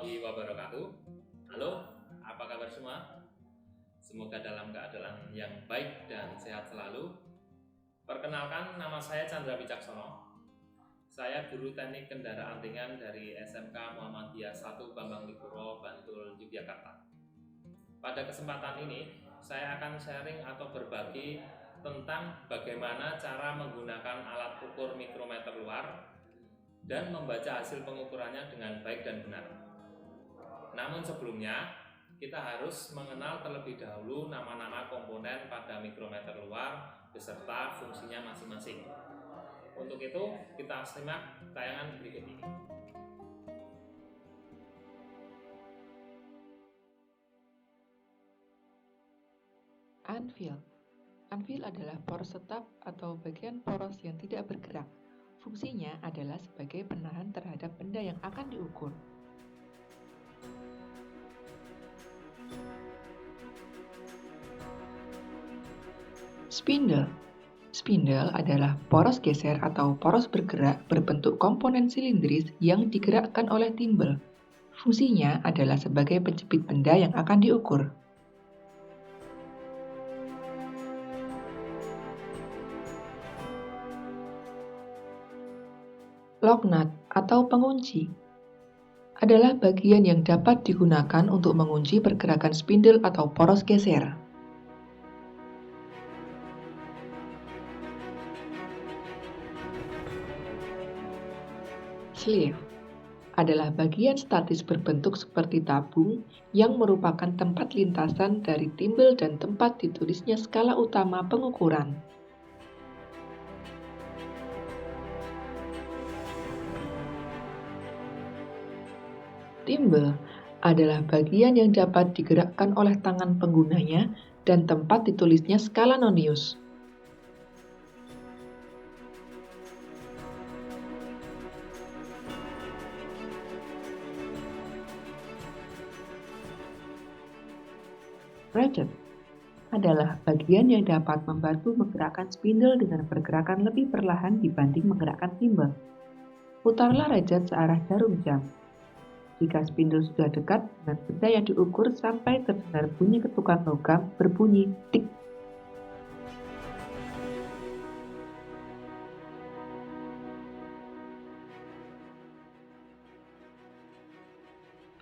warahmatullahi wabarakatuh. Halo, apa kabar semua? Semoga dalam keadaan yang baik dan sehat selalu. Perkenalkan, nama saya Chandra Wicaksono. Saya guru teknik kendaraan ringan dari SMK Muhammadiyah 1 Bambang Liguro, Bantul, Yogyakarta. Pada kesempatan ini, saya akan sharing atau berbagi tentang bagaimana cara menggunakan alat ukur mikrometer luar dan membaca hasil pengukurannya dengan baik dan benar. Namun sebelumnya, kita harus mengenal terlebih dahulu nama-nama komponen pada mikrometer luar beserta fungsinya masing-masing. Untuk itu, kita simak tayangan berikut ini. Anvil. Anvil adalah poros tetap atau bagian poros yang tidak bergerak. Fungsinya adalah sebagai penahan terhadap benda yang akan diukur. Spindle. Spindle adalah poros geser atau poros bergerak berbentuk komponen silindris yang digerakkan oleh timbel. Fungsinya adalah sebagai penjepit benda yang akan diukur. Lock nut atau pengunci adalah bagian yang dapat digunakan untuk mengunci pergerakan spindle atau poros geser. Sleeve adalah bagian statis berbentuk seperti tabung yang merupakan tempat lintasan dari timbel dan tempat ditulisnya skala utama pengukuran. Timbel adalah bagian yang dapat digerakkan oleh tangan penggunanya dan tempat ditulisnya skala nonius. Ratchet adalah bagian yang dapat membantu menggerakkan spindle dengan pergerakan lebih perlahan dibanding menggerakkan timbel. Putarlah ratchet searah jarum jam. Jika spindle sudah dekat dengan benda yang diukur sampai terdengar bunyi ketukan logam berbunyi tik.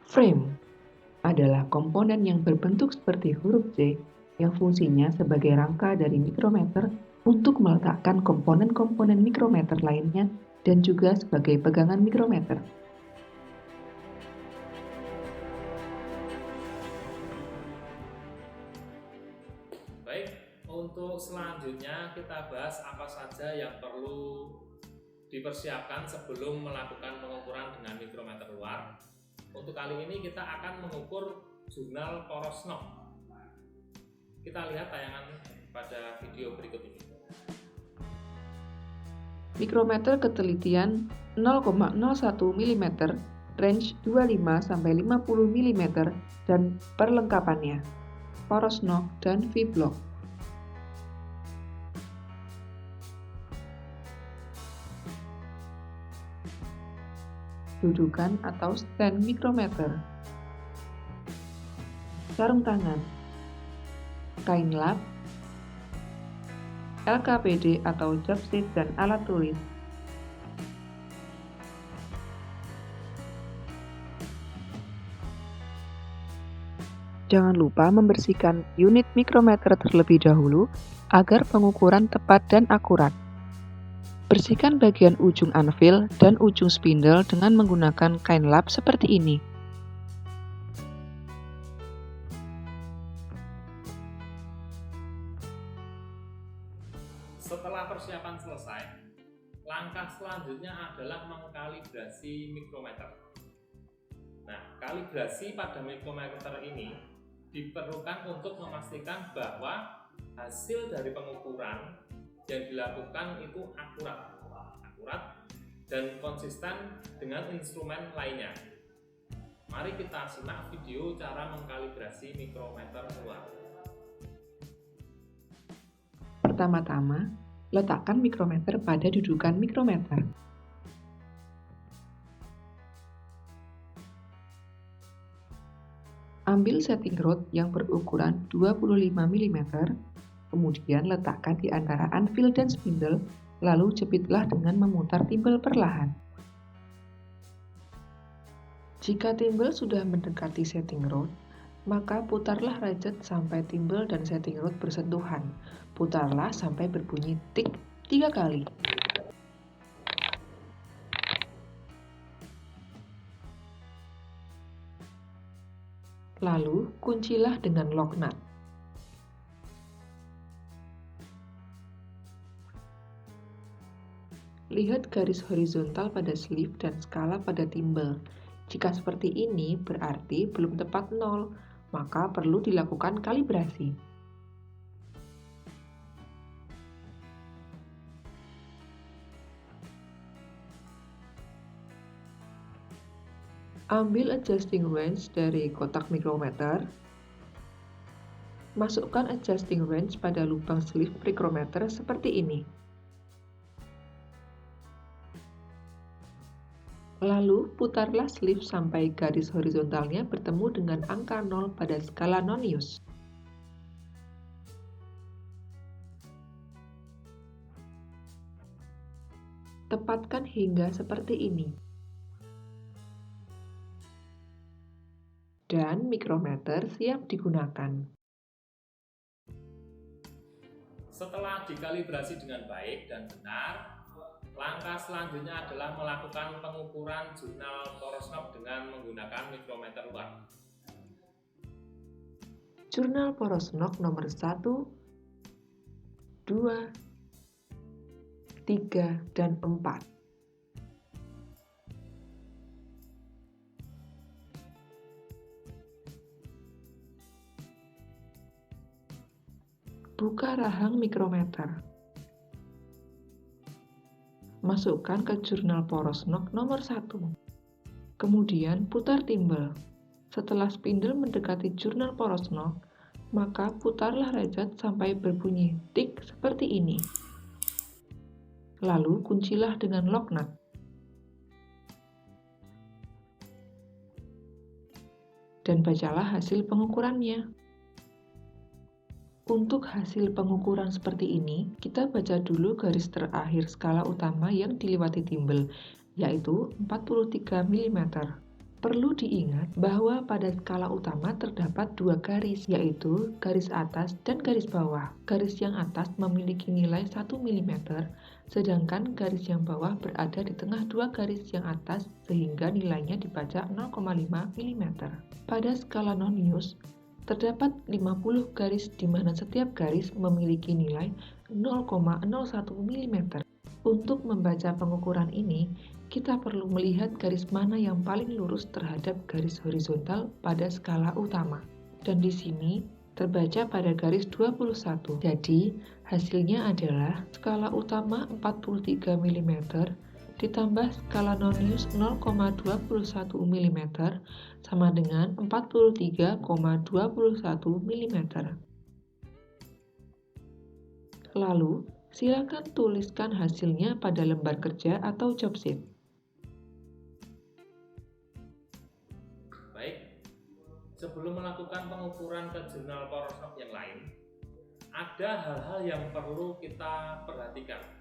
Frame adalah komponen yang berbentuk seperti huruf J yang fungsinya sebagai rangka dari mikrometer untuk meletakkan komponen-komponen mikrometer lainnya dan juga sebagai pegangan mikrometer. Baik, untuk selanjutnya kita bahas apa saja yang perlu dipersiapkan sebelum melakukan pengukuran dengan mikrometer luar. Untuk kali ini kita akan mengukur jurnal poros knob. Kita lihat tayangan pada video berikut ini. Mikrometer ketelitian 0,01 mm, range 25-50 mm, dan perlengkapannya, poros knob dan V-block. Dudukan atau stand mikrometer, sarung tangan, kain lap, LKPD atau job sheet dan alat tulis. Jangan lupa membersihkan unit mikrometer terlebih dahulu agar pengukuran tepat dan akurat. Bersihkan bagian ujung anvil dan ujung spindle dengan menggunakan kain lap seperti ini. Setelah persiapan selesai, langkah selanjutnya adalah mengkalibrasi mikrometer. Nah, kalibrasi pada mikrometer ini diperlukan untuk memastikan bahwa hasil dari pengukuran yang dilakukan itu akurat dan konsisten dengan instrumen lainnya. Mari kita simak video cara mengkalibrasi mikrometer luar. Pertama-tama, letakkan mikrometer pada dudukan mikrometer. Ambil setting rod yang berukuran 25 mm, kemudian letakkan di antara anvil dan spindle, lalu jepitlah dengan memutar timbel perlahan. Jika timbel sudah mendekati setting rod, maka putarlah rajut sampai timbel dan setting rod bersentuhan. Putarlah sampai berbunyi tik 3 kali. Lalu, kuncilah dengan lock nut. Lihat garis horizontal pada sleeve dan skala pada timbel. Jika seperti ini, berarti belum tepat 0, maka perlu dilakukan kalibrasi. Ambil adjusting wrench dari kotak micrometer. Masukkan adjusting wrench pada lubang sleeve micrometer seperti ini. Lalu, putarlah sleeve sampai garis horizontalnya bertemu dengan angka 0 pada skala non-use. Tepatkan hingga seperti ini. Dan micrometer siap digunakan. Setelah dikalibrasi dengan baik dan benar, langkah selanjutnya adalah melakukan pengukuran jurnal poros knob dengan menggunakan mikrometer luar. Jurnal poros knob nomor 1, 2, 3, dan 4. Buka rahang mikrometer. Masukkan ke jurnal poros knob nomor 1. Kemudian putar timbel. Setelah spindle mendekati jurnal poros knob, maka putarlah rajut sampai berbunyi tik seperti ini. Lalu kuncilah dengan lock nut. Dan bacalah hasil pengukurannya. Untuk hasil pengukuran seperti ini, kita baca dulu garis terakhir skala utama yang dilewati timbel, yaitu 43 mm. Perlu diingat bahwa pada skala utama terdapat dua garis, yaitu garis atas dan garis bawah. Garis yang atas memiliki nilai 1 mm, sedangkan garis yang bawah berada di tengah dua garis yang atas sehingga nilainya dibaca 0,5 mm. Pada skala non-use, terdapat 50 garis di mana setiap garis memiliki nilai 0,01 mm. Untuk membaca pengukuran ini, kita perlu melihat garis mana yang paling lurus terhadap garis horizontal pada skala utama. Dan di sini terbaca pada garis 21. Jadi, hasilnya adalah skala utama 43 mm ditambah skala non-use 0,21 mm sama dengan 43,21 mm. Lalu, silakan tuliskan hasilnya pada lembar kerja atau job sheet. Baik, sebelum melakukan pengukuran ke jurnal poros knob yang lain, ada hal-hal yang perlu kita perhatikan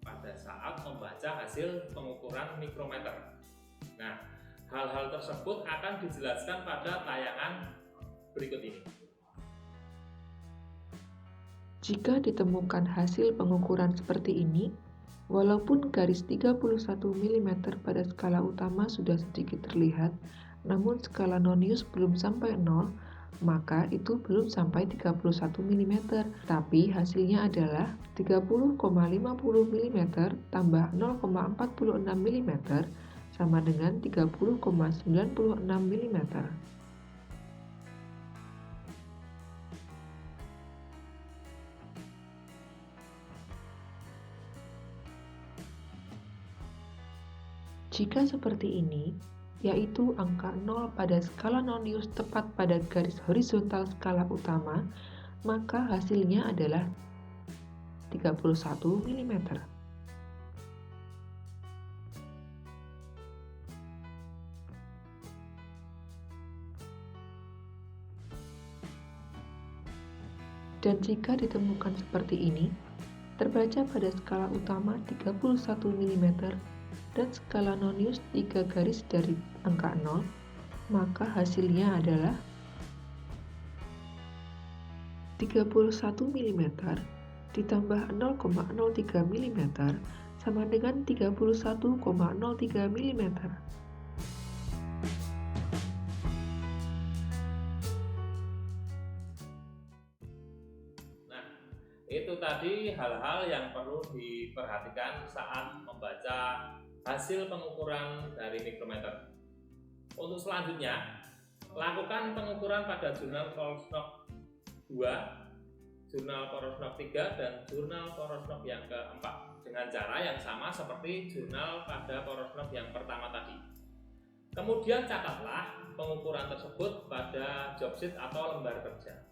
pada saat membaca hasil pengukuran mikrometer. Nah, hal-hal tersebut akan dijelaskan pada tayangan berikut ini. Jika ditemukan hasil pengukuran seperti ini, walaupun garis 31 mm pada skala utama sudah sedikit terlihat, namun skala non-use belum sampai 0, maka itu belum sampai 31 mm, tapi hasilnya adalah 30,50 mm tambah 0,46 mm sama dengan 30,96 mm. Jika seperti ini, yaitu angka 0 pada skala non-use tepat pada garis horizontal skala utama, maka hasilnya adalah 31 mm. Dan jika ditemukan seperti ini, terbaca pada skala utama 31 mm dan skala nonius 3 garis dari angka 0, maka hasilnya adalah 31 mm ditambah 0,03 mm sama dengan 31,03 mm. Nah, itu tadi hal-hal yang perlu diperhatikan saat membaca hasil pengukuran dari mikrometer. Untuk selanjutnya, lakukan pengukuran pada jurnal Korosnok 2, jurnal Korosnok 3, dan jurnal Korosnok yang keempat dengan cara yang sama seperti jurnal pada Korosnok yang pertama tadi. Kemudian catatlah pengukuran tersebut pada job sheet atau lembar kerja.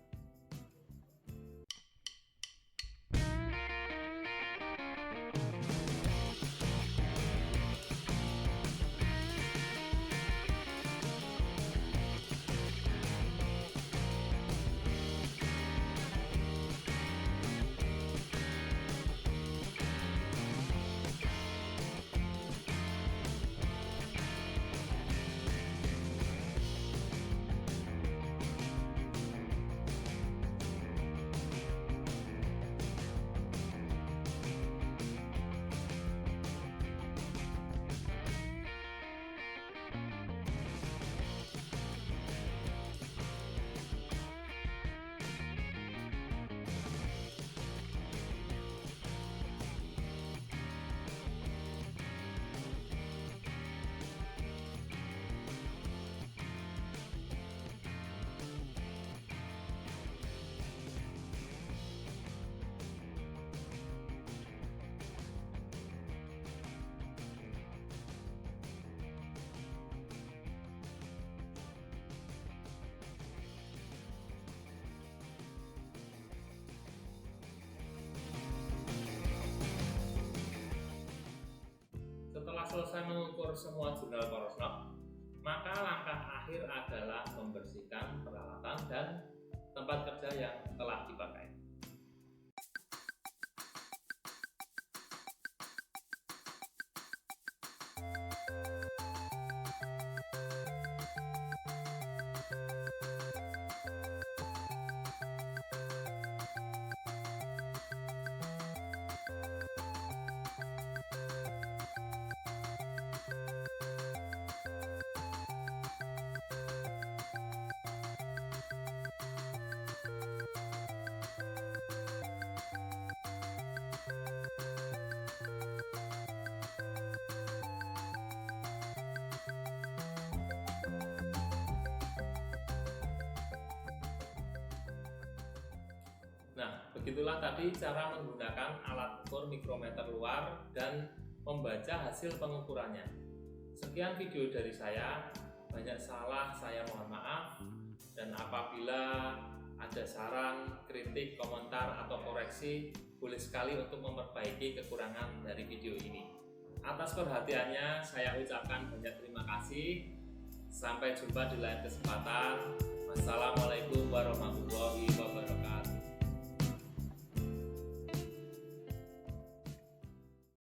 Setelah selesai mengukur semua jurnal Korosnok, maka langkah akhir adalah membersihkan peralatan dan tempat kerja yang telah dipakai. Nah, begitulah tadi cara menggunakan alat ukur mikrometer luar dan membaca hasil pengukurannya. Sekian video dari saya, banyak salah saya mohon maaf, dan apabila ada saran, kritik, komentar, atau koreksi, boleh sekali untuk memperbaiki kekurangan dari video ini. Atas perhatiannya saya ucapkan banyak terima kasih. Sampai jumpa di lain kesempatan. Wassalamualaikum warahmatullahi wabarakatuh.